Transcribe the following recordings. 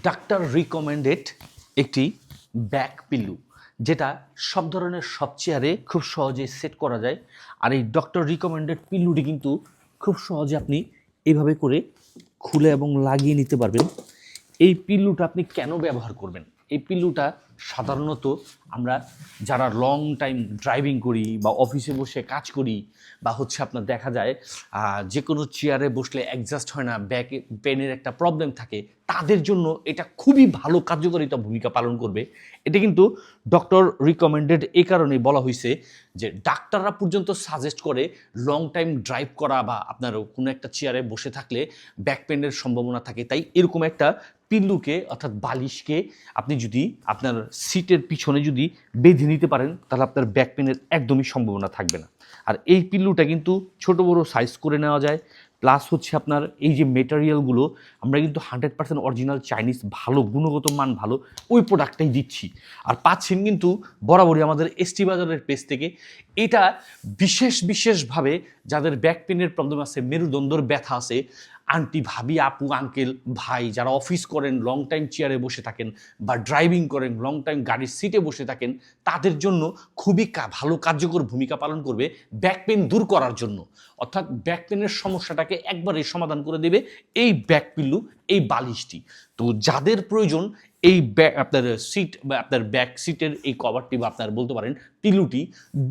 Doctor recommended একটি back Pillu, যেটা সব ধরনের সব চেয়ারে খুব সহজে সেট করা যায়। আর এই ডক্টর রিকমেন্ডেড পিল্লুটি কিন্তু খুব সহজে আপনি এইভাবে করে খুলে এবং লাগিয়ে নিতে পারবেন। এই পিল্লুটা আপনি কেন ব্যবহার করবেন? এই পিল্লুটা সাধারণত আমরা যারা লং টাইম ড্রাইভিং করি বা অফিসে বসে কাজ করি বা আপনার দেখা যায় যে কোনো চেয়ারে বসলে অ্যাডজাস্ট হয় না, ব্যাক পেনের একটা প্রবলেম থাকে, তাদের জন্য এটা খুবই ভালো কার্যকারিতা ভূমিকা পালন করবে। এটা কিন্তু ডক্টর রিকমেন্ডেড এই কারণেই বলা হয়েছে যে ডাক্তাররা পর্যন্ত সাজেস্ট করে লং টাইম ড্রাইভ করা বা আপনার কোনো একটা চেয়ারে বসে থাকলে ব্যাক পেনের সম্ভাবনা থাকে। তাই এরকম একটা পিল্লুকে অর্থাৎ বালিশকে আপনি যদি আপনার সিটের পিছনে যদি বেঁধে নিতে পারেন, তাহলে আপনার ব্যাক পেনের একদমই সম্ভাবনা থাকবে না। আর এই পিল্লুটা কিন্তু ছোট বড় সাইজ করে নেওয়া যায়। প্লাস আপনার এই যে মেটেরিয়ালগুলো আমরা কিন্তু 100% অরিজিনাল চাইনিজ ভালো গুণগত মান ভালো ওই প্রোডাক্টটাই দিচ্ছি। আর পাচ্ছেন কিন্তু বরাবরই আমাদের এসটি বাজারের পেজ থেকে। এটা বিশেষভাবে যাদের ব্যাক পেনের প্রবলেম আছে, মেরুদণ্ডর ব্যথা আছে, আন্টি ভাবি আপু আঙ্কেল ভাই যারা অফিস করেন, লং টাইম চেয়ারে বসে থাকেন বা ড্রাইভিং করেন, লং টাইম গাড়ির সিটে বসে থাকেন, তাদের জন্য খুবই ভালো কার্যকর ভূমিকা পালন করবে ব্যাক পেন দূর করার জন্য। অর্থাৎ ব্যাক পেনের সমস্যাটাকে একবারে সমাধান করে দেবে এই ব্যাক পিল্লু, এই বালিশটি। তো যাদের প্রয়োজন এই আপনার সিট বা আপনার ব্যাক সিটের এই কভারটি বা আপনার বলতে পারেন পিল্লুটি,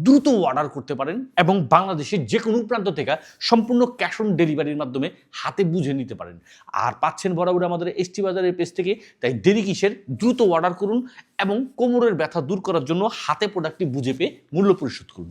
দ্রুত অর্ডার করতে পারেন এবং বাংলাদেশের যে কোনো প্রান্ত থেকে সম্পূর্ণ ক্যাশ অন ডেলিভারির মাধ্যমে হাতে বুঝে নিতে পারেন। আর পাচ্ছেন বরাবর আমাদের এসটি বাজারের পেজ থেকে। তাই দেরি কিসের, দ্রুত অর্ডার করুন এবং কোমরের ব্যথা দূর করার জন্য হাতে প্রোডাক্টটি বুঝে পেয়ে মূল্য পরিশোধ করুন।